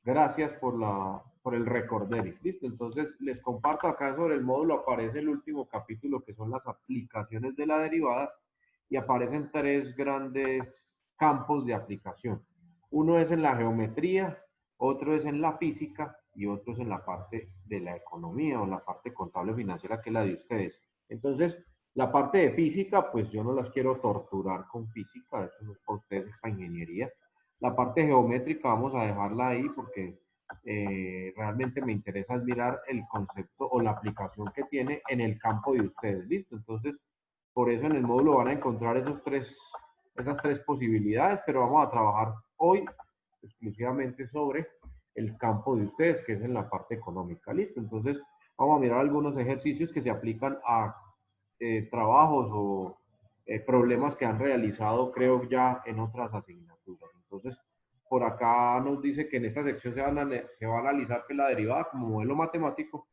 Gracias por el recorderis. Listo, entonces les comparto acá sobre el módulo, aparece el último capítulo que son las aplicaciones de la derivada y aparecen tres grandes campos de aplicación. Uno es en la geometría, otro es en la física y otro es en la parte de la economía o la parte contable financiera que es la de ustedes. Entonces, la parte de física, pues yo no las quiero torturar con física, eso no es para ustedes, es para ingeniería. La parte geométrica vamos a dejarla ahí porque realmente me interesa mirar el concepto o la aplicación que tiene en el campo de ustedes. ¿Listo? Entonces, por eso en el módulo van a encontrar esas tres posibilidades, pero vamos a trabajar hoy exclusivamente sobre el campo de ustedes, que es en la parte económica. ¿Listo? Entonces, vamos a mirar algunos ejercicios que se aplican a trabajos o problemas que han realizado, creo, ya en otras asignaturas. Entonces, por acá nos dice que en esta sección se va a analizar que la derivada como modelo matemático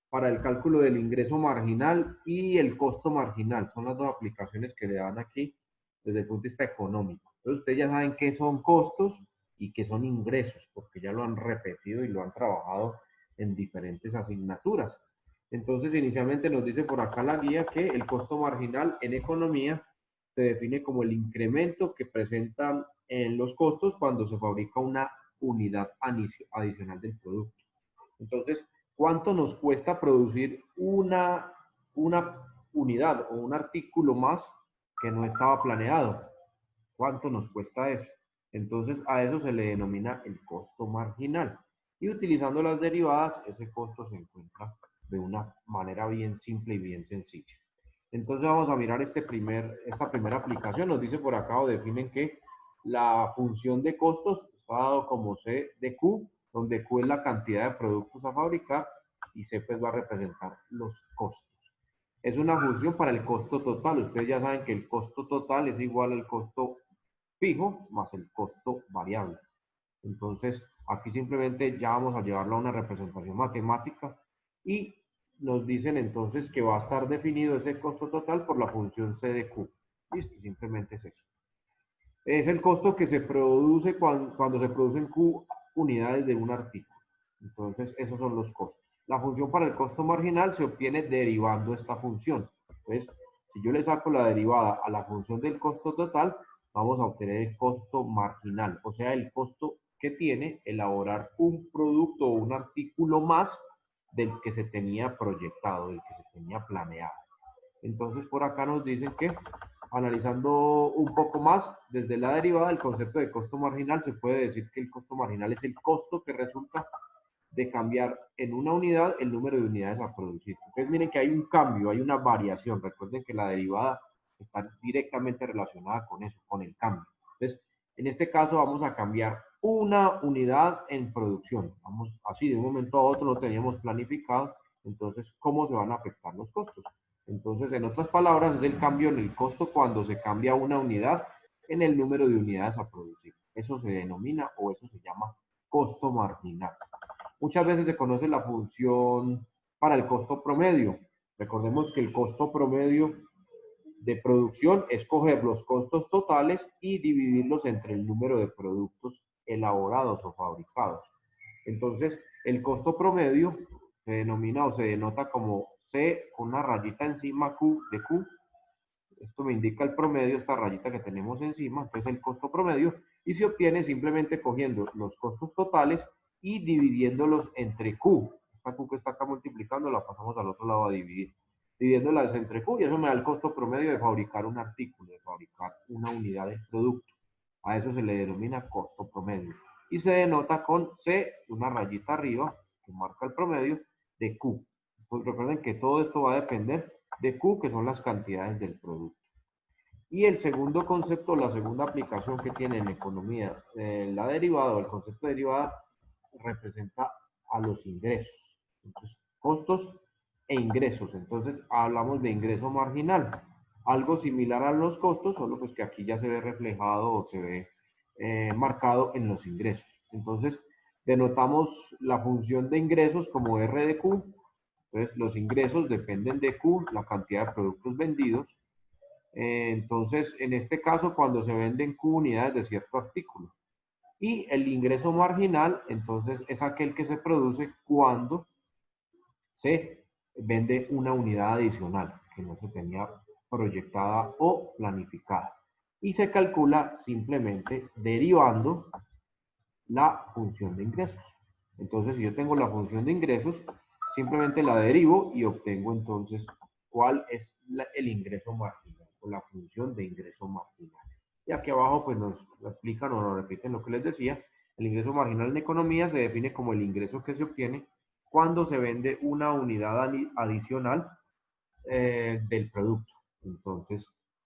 para el cálculo del ingreso marginal y el costo marginal. Son las dos aplicaciones que le dan aquí desde el punto de vista económico. Entonces, ustedes ya saben qué son costos y qué son ingresos, porque ya lo han repetido y lo han trabajado en diferentes asignaturas. Entonces, inicialmente nos dice por acá la guía que el costo marginal en economía se define como el incremento que presentan en los costos cuando se fabrica una unidad adicional del producto. Entonces, ¿cuánto nos cuesta producir una unidad o un artículo más que no estaba planeado? ¿Cuánto nos cuesta eso? Entonces, a eso se le denomina el costo marginal. Y utilizando las derivadas, ese costo se encuentra de una manera bien simple y bien sencilla. Entonces vamos a mirar esta primera aplicación. Nos dice por acá o definen que la función de costos está dado como C de Q, donde Q es la cantidad de productos a fabricar y C pues va a representar los costos. Es una función para el costo total. Ustedes ya saben que el costo total es igual al costo fijo más el costo variable. Entonces, aquí simplemente ya vamos a llevarlo a una representación matemática y nos dicen entonces que va a estar definido ese costo total por la función C de Q. Listo, simplemente es eso. Es el costo que se produce cuando se producen Q unidades de un artículo. Entonces, esos son los costos. La función para el costo marginal se obtiene derivando esta función. Entonces, si yo le saco la derivada a la función del costo total, vamos a obtener el costo marginal, o sea, el costo que tiene elaborar un producto o un artículo más del que se tenía proyectado, del que se tenía planeado. Entonces, por acá nos dicen que analizando un poco más, desde la derivada del concepto de costo marginal, se puede decir que el costo marginal es el costo que resulta de cambiar en una unidad el número de unidades a producir. Entonces, miren que hay un cambio, hay una variación. Recuerden que la derivada está directamente relacionada con eso, con el cambio. Entonces, en este caso vamos a cambiar una unidad en producción. Vamos así, de un momento a otro no teníamos planificado. Entonces, ¿cómo se van a afectar los costos? Entonces, en otras palabras, es el cambio en el costo cuando se cambia una unidad en el número de unidades a producir. Eso se denomina o eso se llama costo marginal. Muchas veces se conoce la función para el costo promedio. Recordemos que el costo promedio de producción es coger los costos totales y dividirlos entre el número de productos elaborados o fabricados. Entonces, el costo promedio se denomina o se denota como C con una rayita encima Q de Q. Esto me indica el promedio, esta rayita que tenemos encima, entonces el costo promedio, y se obtiene simplemente cogiendo los costos totales y dividiéndolos entre Q. Esta Q que está acá multiplicando la pasamos al otro lado a dividir. Dividiéndolas entre Q y eso me da el costo promedio de fabricar un artículo, de fabricar una unidad de producto. A eso se le denomina costo promedio. Y se denota con C, una rayita arriba, que marca el promedio, de Q. Pues recuerden que todo esto va a depender de Q, que son las cantidades del producto. Y el segundo concepto, la segunda aplicación que tiene en economía, la derivada o el concepto de derivada, representa a los ingresos. Entonces, costos e ingresos. Entonces, hablamos de ingreso marginal. Algo similar a los costos, solo pues que aquí ya se ve reflejado o se ve marcado en los ingresos. Entonces, denotamos la función de ingresos como R de Q. Entonces, los ingresos dependen de Q, la cantidad de productos vendidos. Entonces, en este caso, cuando se venden Q unidades de cierto artículo. Y el ingreso marginal, entonces, es aquel que se produce cuando se vende una unidad adicional que no se tenía proyectada o planificada. Y se calcula simplemente derivando la función de ingresos. Entonces, si yo tengo la función de ingresos, simplemente la derivo y obtengo entonces cuál es el ingreso marginal o la función de ingreso marginal. Y aquí abajo pues nos lo explican o nos repiten lo que les decía. El ingreso marginal en economía se define como el ingreso que se obtiene cuando se vende una unidad adicional del producto. Entonces,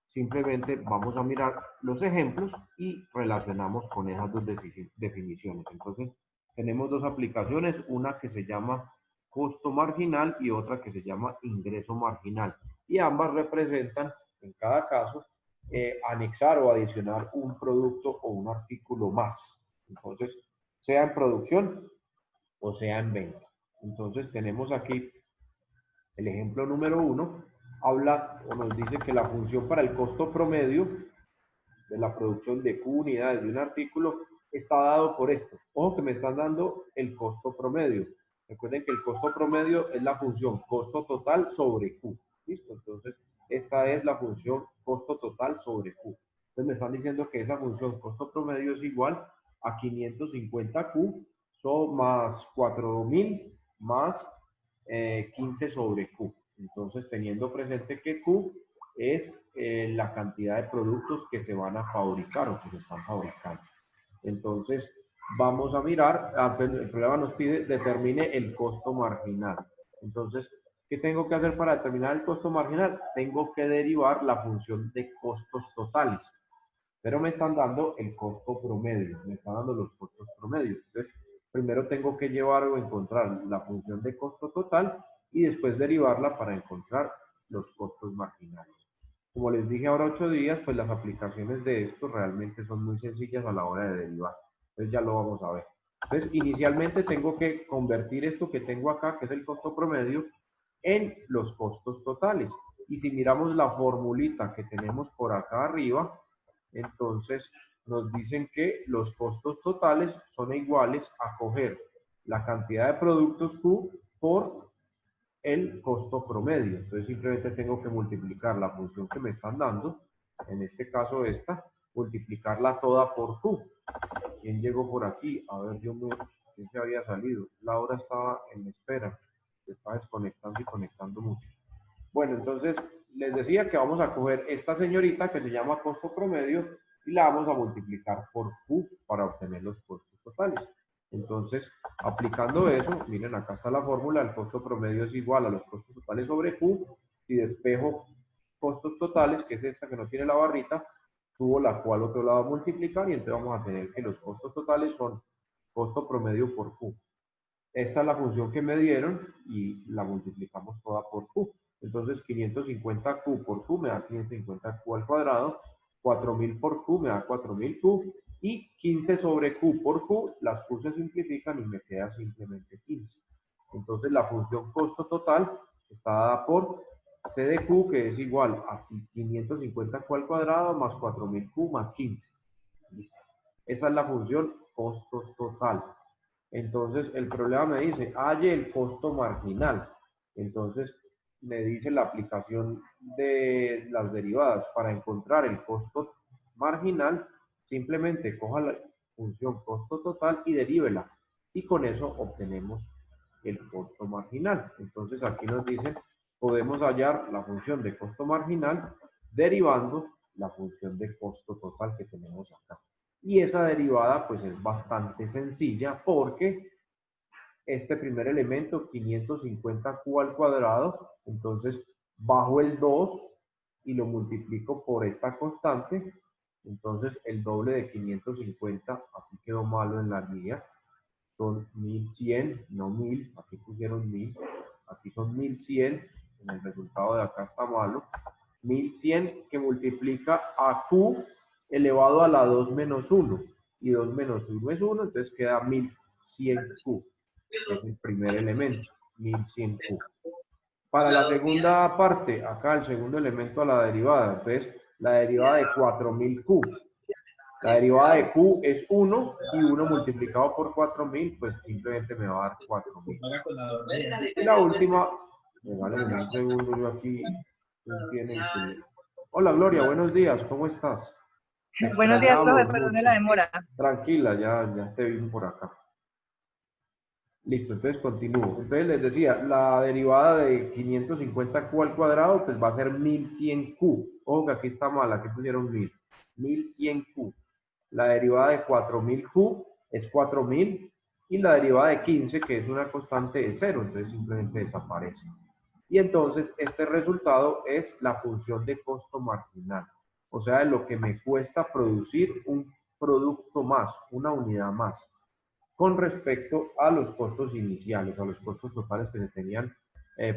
simplemente vamos a mirar los ejemplos y relacionamos con esas dos definiciones. Entonces, tenemos dos aplicaciones, una que se llama costo marginal y otra que se llama ingreso marginal. Y ambas representan, en cada caso, anexar o adicionar un producto o un artículo más. Entonces, sea en producción o sea en venta. Entonces, tenemos aquí el ejemplo número 1, habla o nos dice que la función para el costo promedio de la producción de Q unidades de un artículo está dado por esto. Ojo que me están dando el costo promedio. Recuerden que el costo promedio es la función costo total sobre Q. ¿Listo? Entonces, esta es la función costo total sobre Q. Entonces, me están diciendo que esa función costo promedio es igual a 550Q más 4000 más 15 sobre Q. Entonces, teniendo presente que Q es la cantidad de productos que se van a fabricar o que se están fabricando. Entonces, vamos a mirar, el problema nos pide, determine el costo marginal. Entonces, ¿qué tengo que hacer para determinar el costo marginal? Tengo que derivar la función de costos totales. Pero me están dando el costo promedio, me están dando los costos promedios. Entonces, primero tengo que llevar o encontrar la función de costo total y después derivarla para encontrar los costos marginales. Como les dije ahora 8 días, pues las aplicaciones de esto realmente son muy sencillas a la hora de derivar. Entonces ya lo vamos a ver. Entonces, inicialmente tengo que convertir esto que tengo acá, que es el costo promedio, en los costos totales. Y si miramos la formulita que tenemos por acá arriba, entonces nos dicen que los costos totales son iguales a coger la cantidad de productos Q por el costo promedio. Entonces simplemente tengo que multiplicar la función que me están dando, en este caso esta, multiplicarla toda por Q. ¿Quién llegó por aquí? A ver, ¿quién se había salido? Laura estaba en espera, se está desconectando y conectando mucho. Bueno, entonces les decía que vamos a coger esta señorita que se llama costo promedio y la vamos a multiplicar por Q para obtener los costos totales. Entonces, aplicando eso, miren, acá está la fórmula, el costo promedio es igual a los costos totales sobre Q. Si despejo costos totales, que es esta que no tiene la barrita, subo la Q al otro lado a multiplicar y entonces vamos a tener que los costos totales son costo promedio por Q. Esta es la función que me dieron y la multiplicamos toda por Q. Entonces 550Q por Q me da 550Q al cuadrado, 4000 por Q me da 4000Q y 15 sobre Q por Q, las Q se simplifican y me queda simplemente 15. Entonces la función costo total está dada por C de Q, que es igual a 550Q al cuadrado más 4000Q más 15. ¿Listo? Esa es la función costo total. Entonces, el problema me dice, halle el costo marginal. Entonces, me dice la aplicación de las derivadas. Para encontrar el costo marginal, simplemente coja la función costo total y derívela. Y con eso obtenemos el costo marginal. Entonces, aquí nos dice, podemos hallar la función de costo marginal derivando la función de costo total que tenemos acá. Y esa derivada pues es bastante sencilla porque este primer elemento, 550Q al cuadrado, entonces bajo el 2 y lo multiplico por esta constante, entonces el doble de 550, aquí quedó malo en la guía, son 1100, no 1000, aquí pusieron 1000, aquí son 1100, en el resultado de acá está malo, 1100 que multiplica a Q elevado a la 2 menos 1, y 2 menos 1 es 1, entonces queda 1100Q, es el primer elemento, 1100Q. Para la segunda parte, acá el segundo elemento a la derivada, entonces la derivada de 4000Q, La derivada de Q es 1 y 1 multiplicado por 4000, pues simplemente me va a dar 4000. Y la última, regálenme un segundo, yo aquí tienen que... Hola Gloria, buenos días, ¿cómo estás? Te Buenos días, profe, extrañamos perdone mucho. la demora. Tranquila, ya te vi por acá. Listo, entonces continúo. Entonces les decía, la derivada de 550q al cuadrado, pues va a ser 1100q. Ojo que aquí está mal, aquí pusieron 1000. 1100q. La derivada de 4000q es 4000 y la derivada de 15, que es una constante, es 0, entonces simplemente desaparece. Y entonces este resultado es la función de costo marginal, o sea, lo que me cuesta producir un producto más, una unidad más, con respecto a los costos iniciales, a los costos totales que se tenían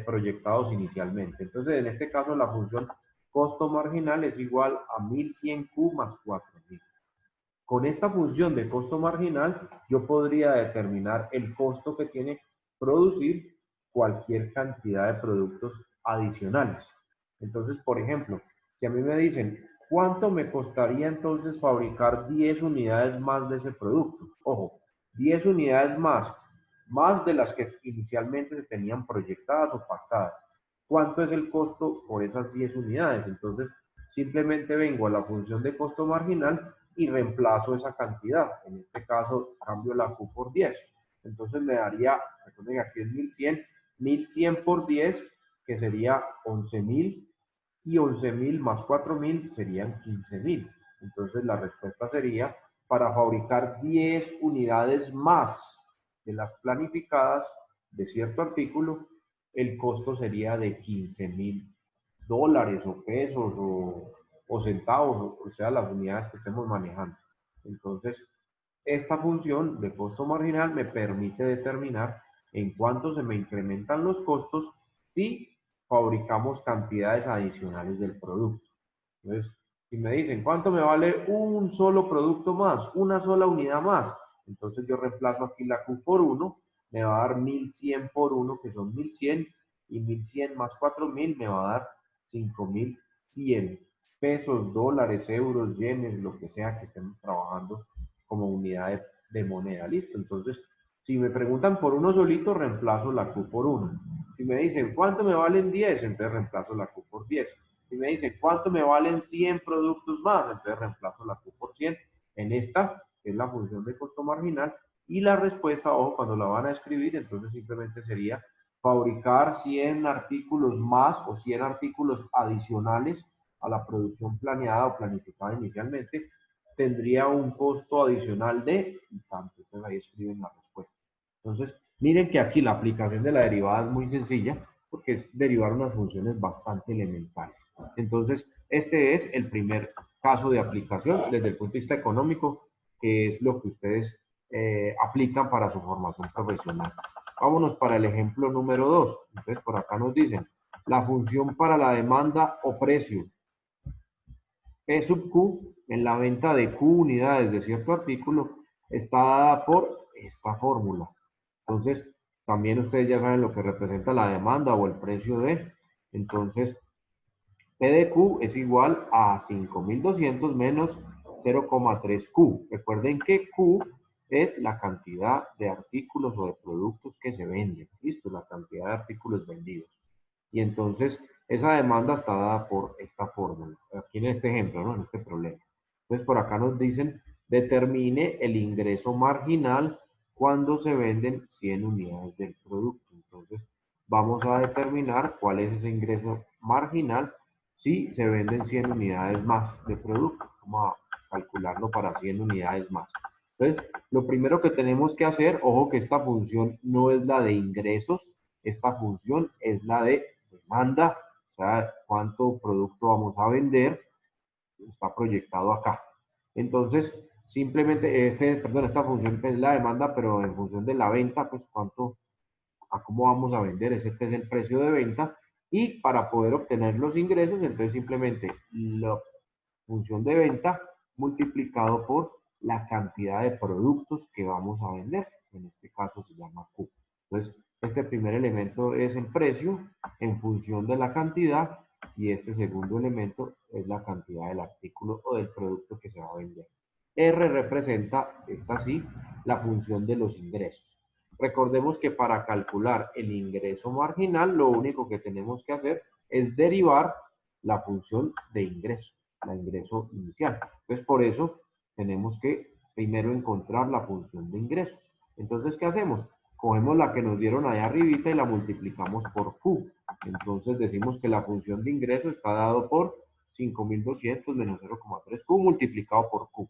proyectados inicialmente. Entonces, en este caso, la función costo marginal es igual a 1100q más 4000. Con esta función de costo marginal, yo podría determinar el costo que tiene producir cualquier cantidad de productos adicionales. Entonces, por ejemplo, si a mí me dicen, ¿cuánto me costaría entonces fabricar 10 unidades más de ese producto? Ojo, 10 unidades más de las que inicialmente se tenían proyectadas o pactadas. ¿Cuánto es el costo por esas 10 unidades? Entonces, simplemente vengo a la función de costo marginal y reemplazo esa cantidad. En este caso, cambio la Q por 10. Entonces me daría, recuerden aquí es 1100, 1100 por 10, que sería 11000, y 11000 más 4000 serían 15000. Entonces la respuesta sería, para fabricar 10 unidades más de las planificadas de cierto artículo, el costo sería de 15000 dólares o pesos o centavos, o sea, las unidades que estemos manejando. Entonces, esta función de costo marginal me permite determinar en cuánto se me incrementan los costos si fabricamos cantidades adicionales del producto. Entonces, si me dicen, ¿cuánto me vale un solo producto más, una sola unidad más? Entonces yo reemplazo aquí la Q por 1, me va a dar 1100 por 1, que son 1100, y 1100 más 4000 me va a dar 5100 pesos, dólares, euros, yenes, lo que sea que estemos trabajando como unidad de moneda. Listo. Entonces, si me preguntan por uno solito, reemplazo la Q por 1. Si me dicen, ¿cuánto me valen 10? Entonces reemplazo la Q por 10. Si me dicen, ¿cuánto me valen 100 productos más? Entonces reemplazo la Q por 100 en esta, que es la función de costo marginal, y la respuesta, ojo, cuando la van a escribir, entonces simplemente sería fabricar 100 artículos más o 100 artículos adicionales a la producción planeada o planificada inicialmente, tendría un costo adicional de tanto. Entonces ahí escriben la respuesta. Entonces, miren que aquí la aplicación de la derivada es muy sencilla porque es derivar unas funciones bastante elementales. Entonces, este es el primer caso de aplicación desde el punto de vista económico, que es lo que ustedes aplican para su formación profesional. Vámonos para el ejemplo número 2. Entonces, por acá nos dicen, la función para la demanda o precio P sub Q en la venta de Q unidades de cierto artículo está dada por esta fórmula. Entonces, también ustedes ya saben lo que representa la demanda o el precio de. Entonces, P de Q es igual a 5200 menos 0,3Q. Recuerden que Q es la cantidad de artículos o de productos que se venden. ¿Listo? La cantidad de artículos vendidos. Y entonces esa demanda está dada por esta fórmula, aquí en este ejemplo, ¿no? En este problema. Entonces por acá nos dicen, determine el ingreso marginal cuando se venden 100 unidades del producto. Entonces vamos a determinar cuál es ese ingreso marginal si se venden 100 unidades más de producto. Vamos a calcularlo para 100 unidades más. Entonces, lo primero que tenemos que hacer, ojo que esta función no es la de ingresos, esta función es la de demanda, o sea, cuánto producto vamos a vender, está proyectado acá. Entonces, simplemente, esta función es la demanda, pero en función de la venta, pues a cómo vamos a vender, ese es el precio de venta, y para poder obtener los ingresos, entonces simplemente la función de venta multiplicado por la cantidad de productos que vamos a vender, en este caso se llama Q. Entonces, este primer elemento es el precio en función de la cantidad y este segundo elemento es la cantidad del artículo o del producto que se va a vender. R representa, esta sí, la función de los ingresos. Recordemos que para calcular el ingreso marginal, lo único que tenemos que hacer es derivar la función de ingreso, la ingreso inicial. Entonces, por eso tenemos que primero encontrar la función de ingreso. Entonces, ¿qué hacemos? Cogemos la que nos dieron allá arribita y la multiplicamos por Q. Entonces decimos que la función de ingreso está dado por 5200 menos 0,3Q multiplicado por Q.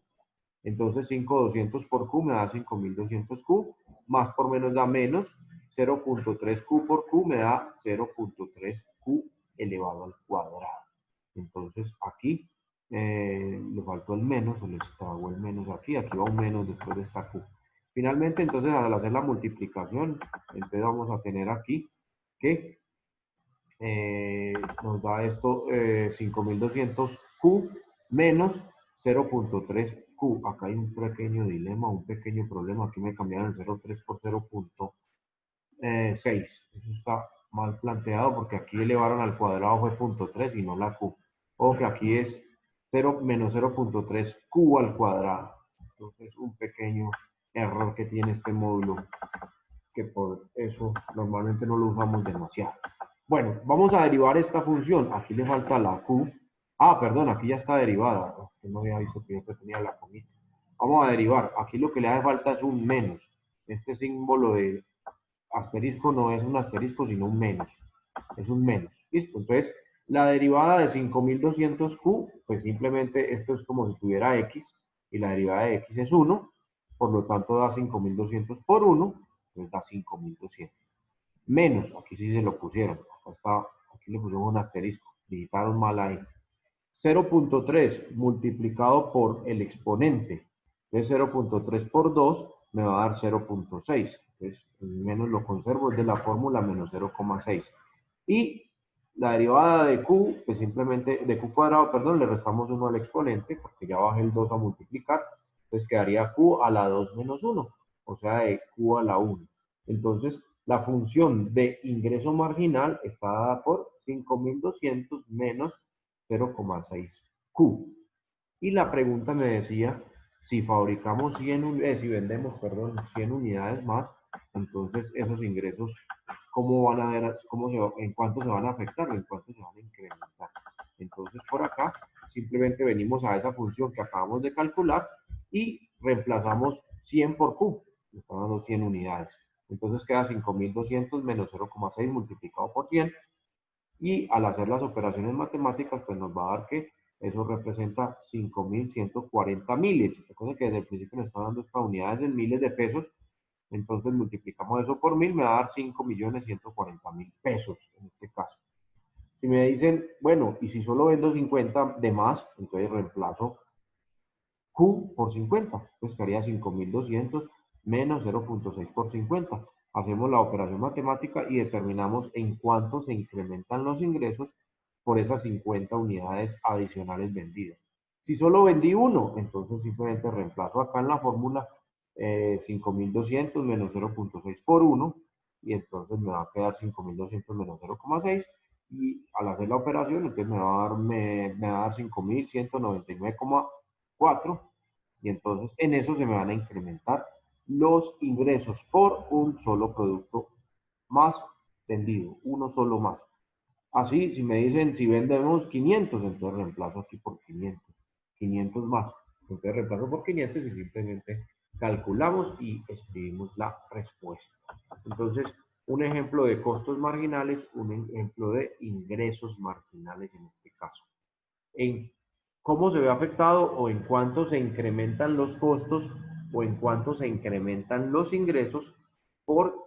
Entonces 5200 por Q me da 5200Q, más por menos da menos, 0.3Q por Q me da 0.3Q elevado al cuadrado. Entonces aquí le faltó el menos, se les tragó el menos aquí va un menos después de esta Q. Finalmente, entonces, al hacer la multiplicación, entonces vamos a tener aquí que nos da esto 5200Q menos 0.3Q. Acá hay un pequeño dilema, un pequeño problema. Aquí me cambiaron el 0.3 por 0.6. Eso está mal planteado porque aquí elevaron al cuadrado fue 0.3 y no la Q. O que aquí es 0 menos 0.3Q al cuadrado. Entonces, un pequeño error que tiene este módulo, que por eso normalmente no lo usamos demasiado. Bueno, vamos a derivar esta función. Aquí le falta la Q. Ah, perdón, aquí ya está derivada. No había visto que yo tenía la comita. Vamos a derivar. Aquí lo que le hace falta es un menos. Este símbolo de asterisco no es un asterisco, sino un menos. Es un menos. ¿Listo? Entonces, la derivada de 5200Q, pues simplemente esto es como si tuviera X, y la derivada de X es 1, por lo tanto da 5200 por 1, pues da 5200. Menos, aquí sí se lo pusieron, aquí le pusieron un asterisco, digitaron mal ahí. 0.3 multiplicado por el exponente, entonces 0.3 por 2 me va a dar 0.6, entonces menos lo conservo, es de la fórmula menos 0,6. Y la derivada de Q, pues simplemente de Q cuadrado, perdón, le restamos 1 al exponente, porque ya bajé el 2 a multiplicar, entonces quedaría Q a la 2 menos 1, o sea, de Q a la 1. Entonces, la función de ingreso marginal está dada por 5200 menos 0,6Q. Y la pregunta me decía, si fabricamos 100, si vendemos, perdón, 100 unidades más, entonces esos ingresos, ¿cómo van a ver, en cuánto se van a afectar, en cuánto se van a incrementar? Entonces por acá simplemente venimos a esa función que acabamos de calcular y reemplazamos 100 por Q, me están dando 100 unidades. Entonces queda 5200 menos 0,6 multiplicado por 100, y al hacer las operaciones matemáticas, pues nos va a dar que eso representa 5140 miles. Recuerden que desde el principio nos están dando estas unidades en miles de pesos, entonces multiplicamos eso por 1000, me va a dar 5.140.000 pesos en este caso. Si me dicen, bueno, y si solo vendo 50 de más, entonces reemplazo Q por 50, pues quedaría 5200 menos 0.6 por 50. Hacemos la operación matemática y determinamos en cuánto se incrementan los ingresos por esas 50 unidades adicionales vendidas. Si solo vendí uno, entonces simplemente reemplazo acá en la fórmula 5200 menos 0.6 por 1, y entonces me va a quedar 5200 menos 0,6, y al hacer la operación entonces me va a dar 5199,4, y entonces en eso se me van a incrementar los ingresos por un solo producto más vendido, uno solo más. Así, si me dicen, si vendemos 500, entonces reemplazo aquí por 500, 500 más. Entonces reemplazo por 500 y simplemente calculamos y escribimos la respuesta. Entonces, un ejemplo de costos marginales, un ejemplo de ingresos marginales en este caso. En cómo se ve afectado o en cuánto se incrementan los costos o en cuánto se incrementan los ingresos por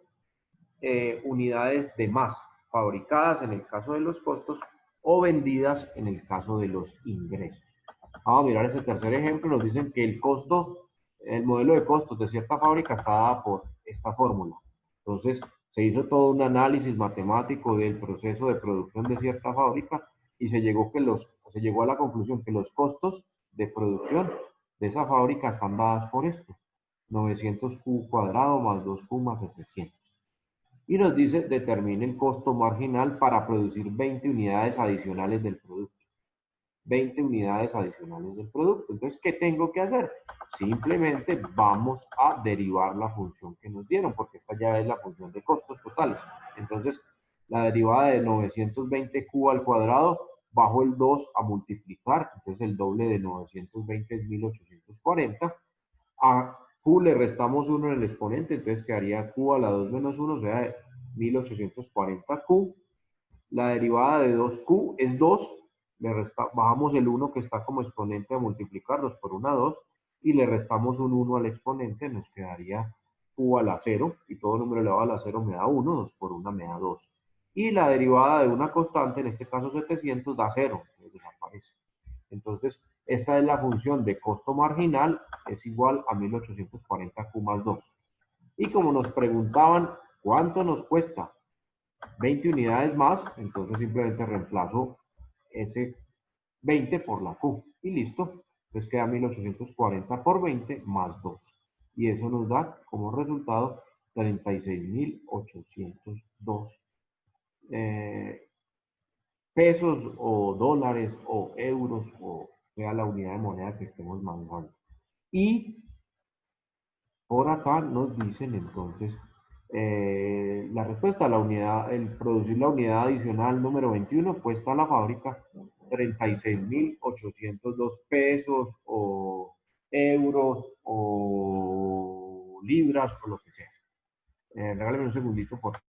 unidades de más fabricadas en el caso de los costos o vendidas en el caso de los ingresos. Vamos a mirar este tercer ejemplo. Nos dicen que el costo, el modelo de costos de cierta fábrica está dada por esta fórmula. Entonces, se hizo todo un análisis matemático del proceso de producción de cierta fábrica y se llegó a la conclusión que los costos de producción de esa fábrica están dadas por esto: 900Q cuadrado más 2Q más 700. Y nos dice, determine el costo marginal para producir 20 unidades adicionales del producto. 20 unidades adicionales del producto. Entonces, ¿qué tengo que hacer? Simplemente vamos a derivar la función que nos dieron, porque esta ya es la función de costos totales. Entonces, la derivada de 920q al cuadrado, bajo el 2 a multiplicar, entonces el doble de 920 es 1840. A q le restamos 1 en el exponente, entonces quedaría q a la 2 menos 1, o sea, 1840q. La derivada de 2q es 2, bajamos el 1 que está como exponente a multiplicar 2 por 1 a 2, y le restamos un 1 al exponente, nos quedaría q a la 0, y todo número elevado a la 0 me da 1, 2 por 1 me da 2. Y la derivada de una constante, en este caso 700, da 0, desaparece. Entonces, esta es la función de costo marginal, es igual a 1840q más 2. Y como nos preguntaban cuánto nos cuesta 20 unidades más, entonces simplemente reemplazo ese 20 por la Q y listo. Entonces queda 1840 por 20 más 2. Y eso nos da como resultado 36.802 pesos o dólares o euros o sea la unidad de moneda que estemos manejando. Y por acá nos dicen entonces la respuesta a la unidad, el producir la unidad adicional número 21 cuesta a la fábrica 36.802 pesos o euros o libras o lo que sea. Regálame un segundito, por favor.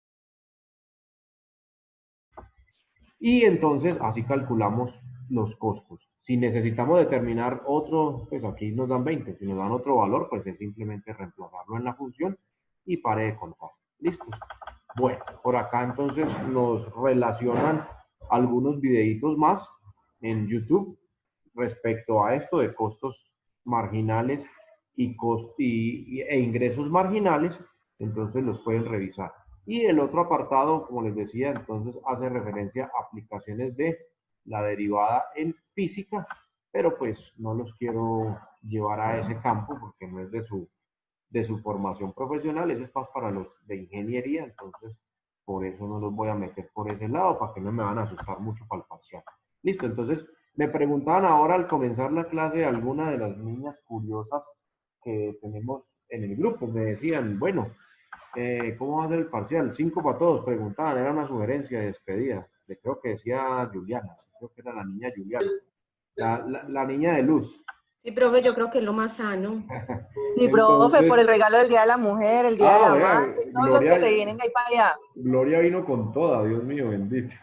Y entonces así calculamos los costos. Si necesitamos determinar otro, pues aquí nos dan 20. Si nos dan otro valor, pues es simplemente reemplazarlo en la función y pare de contar. ¿Listo? Bueno, por acá entonces nos relacionan algunos videitos más en YouTube respecto a esto de costos marginales e ingresos marginales. Entonces los pueden revisar. Y el otro apartado, como les decía, entonces hace referencia a aplicaciones de la derivada en física, pero pues no los quiero llevar a ese campo porque no es de su formación profesional, eso es más para los de ingeniería, entonces por eso no los voy a meter por ese lado, para que no me van a asustar mucho para el parcial. Listo, entonces me preguntaban ahora al comenzar la clase alguna de las niñas curiosas que tenemos en el grupo, me decían, bueno, ¿cómo va a ser el parcial? 5 para todos, preguntaban, era una sugerencia de despedida. Creo que decía Juliana, creo que era la niña Juliana, la niña de luz. Sí, profe, yo creo que es lo más sano. Sí, profe, por Entonces, el regalo del Día de la Mujer, el Día de la vea, Madre, todos los que se vienen de ahí para allá. Gloria vino con toda, Dios mío, bendito.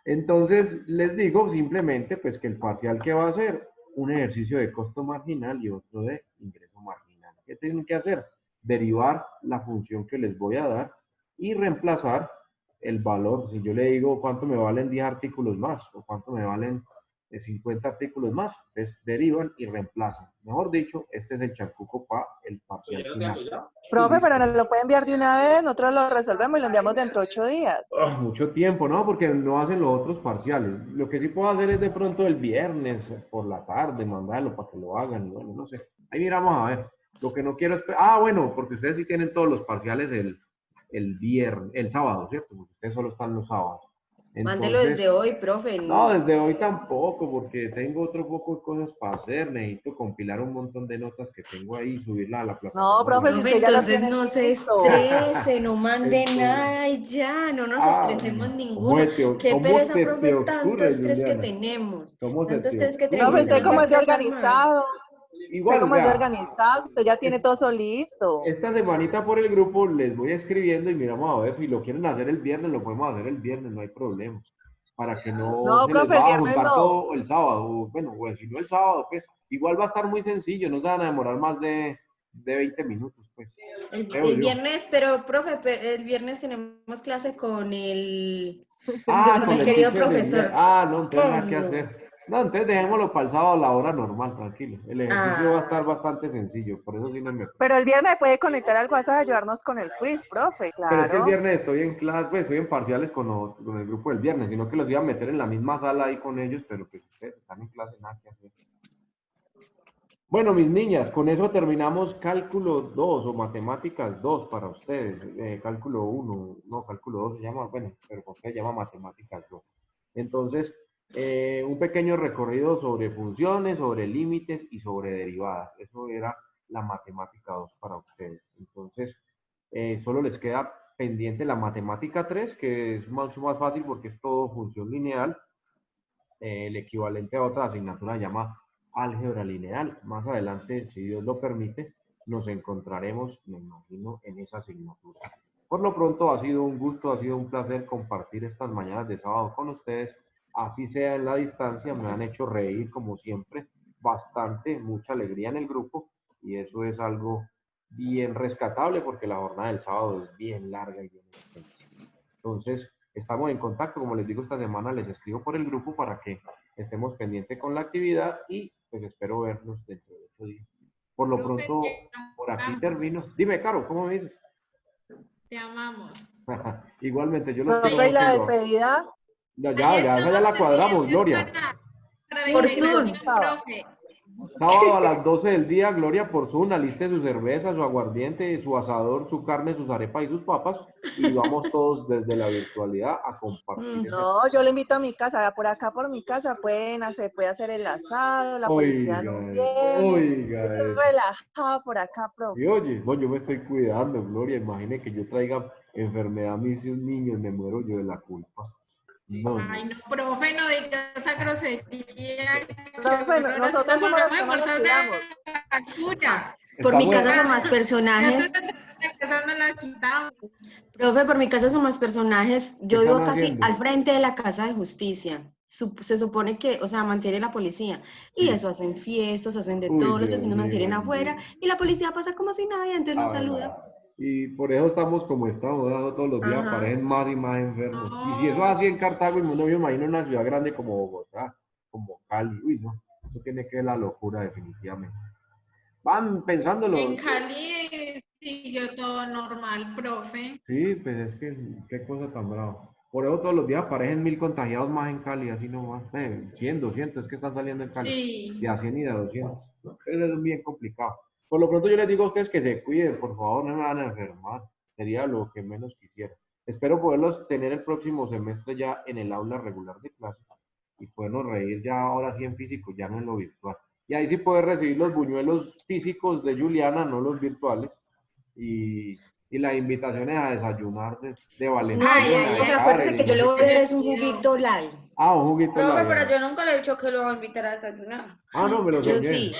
Entonces, les digo simplemente pues que el parcial que va a hacer un ejercicio de costo marginal y otro de ingreso marginal. ¿Qué tienen que hacer? Derivar la función que les voy a dar y reemplazar el valor. Si yo le digo cuánto me valen 10 artículos más o cuánto me valen 50 artículos más, entonces derivan y reemplazan. Mejor dicho, este es el charcuco para el parcial final. Profe, pero nos lo puede enviar de una vez, nosotros lo resolvemos y lo enviamos dentro de 8 días. Mucho tiempo, ¿no? Porque no hacen los otros parciales. Lo que sí puedo hacer es de pronto el viernes por la tarde, mandarlo para que lo hagan. Y bueno, no sé. Ahí miramos a ver. Lo que no quiero es... Ah, bueno, porque ustedes sí tienen todos los parciales el viernes, el sábado, ¿cierto? Porque ustedes solo están los sábados. Mándelo Entonces, desde hoy, profe. no, desde hoy tampoco, porque tengo otro poco de cosas para hacer. Necesito compilar un montón de notas que tengo ahí y subirla a la plataforma. No, profe, si Profe, usted ya lo entonces tiene no se listo. estrese, no mande Entonces, nada y ya, no nos estresemos ninguno. Qué ¿cómo pereza, se te profe, tanto ocurre, estrés que Juliana? tenemos. ¿Cómo se Tanto te estrés que Profe, tenemos, ocurre, se usted nos va como a es de Juliana? atrasar más. organizado, usted Igual, como es de vea, organizado, usted ya tiene todo eso listo. esta semanita por el grupo les voy escribiendo y miramos a ver si lo quieren hacer el viernes, lo podemos hacer el viernes, no hay problema. Para que no No, se les profe, el va a viernes juntar no. todo el sábado. Bueno, si no el sábado, pues igual va a estar muy sencillo, no se van a demorar más de 20 minutos, pues, creo El yo. viernes, pero, profe, el viernes tenemos clase con Ah, con con el el querido teacher del día. profesor. Ah, no, entonces Oh, nada que no. hacer. No, entonces dejémoslo para el sábado a la hora normal, tranquilo. El ejercicio va a estar Ah, bastante sencillo, por eso sí no me... Pero el viernes puede conectar al WhatsApp a ayudarnos con el quiz, profe, Pero es que el claro. viernes estoy en clase, pues estoy en parciales con el grupo del viernes, sino que los iba a meter en la misma sala ahí con ellos, pero pues ustedes están en clase, nada que hacer. Bueno, mis niñas, con eso terminamos cálculo 2 o matemáticas 2 para ustedes. Cálculo 1, no, cálculo 2 se llama, bueno, pero usted se llama matemáticas 2. Entonces, un pequeño recorrido sobre funciones, sobre límites y sobre derivadas. Eso era la matemática 2 para ustedes. Entonces, solo les queda pendiente la matemática 3, que es mucho más fácil porque es todo función lineal. El equivalente a otra asignatura se llama álgebra lineal. Más adelante, si Dios lo permite, nos encontraremos, me imagino, en esa asignatura. Por lo pronto, ha sido un gusto, ha sido un placer compartir estas mañanas de sábado con ustedes. Así sea en la distancia, me han hecho reír como siempre, bastante, mucha alegría en el grupo, y eso es algo bien rescatable porque la jornada del sábado es bien larga y bien extensa. Entonces, estamos en contacto, como les digo, esta semana les escribo por el grupo para que estemos pendientes con la actividad y pues espero verlos dentro de 8 días. Por lo Profe, pronto, te por aquí amamos. termino. Dime, Caro, ¿cómo me dices? Te amamos. Igualmente, yo los quiero Profe, ¿y la mucho. despedida? Ya, Ahí ya estamos la cuadramos, pendientes Gloria. para la Por integración, Zoom. profe. Sábado a las 12 del día, Gloria, por Zoom, aliste su cerveza, su aguardiente, su asador, su carne, sus arepas y sus papas. Y vamos todos desde la virtualidad a compartir. No, yo le invito a mi casa, por acá por mi casa puede hacer el asado, la policía no viene, Oiga, esto es relajado por acá, profe. y oye, no, yo me estoy cuidando, Gloria. Imagine que yo traiga enfermedad a mis niños, me muero yo de la culpa. No, no. Ay, no, profe, no digas esa grosería. Profe, nosotros somos los Vamos a que más nos almorzar de cuidamos. basura. Por mi Estamos- casa son más Ya personajes. te no la quitamos. Profe, por mi casa son más personajes. Yo ¿Qué vivo están casi haciendo? al frente de la casa de justicia. Se supone que, o sea, mantiene la policía. Y Sí. eso hacen fiestas, hacen de Uy, todo, los Dios vecinos mío, mantienen afuera bendito. y la policía pasa como si nada y antes nos Ay, saluda. y por eso estamos como estamos, ¿no? Todos los días Ajá. aparecen más y más enfermos. No. Y si eso es así en Cartago, y no me imagino una ciudad grande como Bogotá, como Cali, uy, no, eso tiene que ser la locura definitivamente. Van pensándolo. En Cali siguió todo normal, profe. Sí, pues es que qué cosa tan brava. Por eso todos los días aparecen 1000 contagiados más en Cali, así nomás. 100, 200, es que están saliendo en Cali. Sí. De a 100 y de a 200. Eso es bien complicado. Por lo pronto yo les digo a ustedes que se cuiden, por favor, no me van a enfermar. Sería lo que menos quisiera. Espero poderlos tener el próximo semestre ya en el aula regular de clase y podernos reír ya ahora sí en físico, ya no en lo virtual. Y ahí sí poder recibir los buñuelos físicos de Juliana, no los virtuales. Y las invitaciones a desayunar de Valentina. No, Ay, ay, de profe, ay. acuérdese Karen, que y yo no le sé voy a dar qué. es un juguito light. Ah, un juguito Profe, light. pero yo nunca le he dicho que lo va a invitar a desayunar. Ah, no, me lo Yo soñé. sí.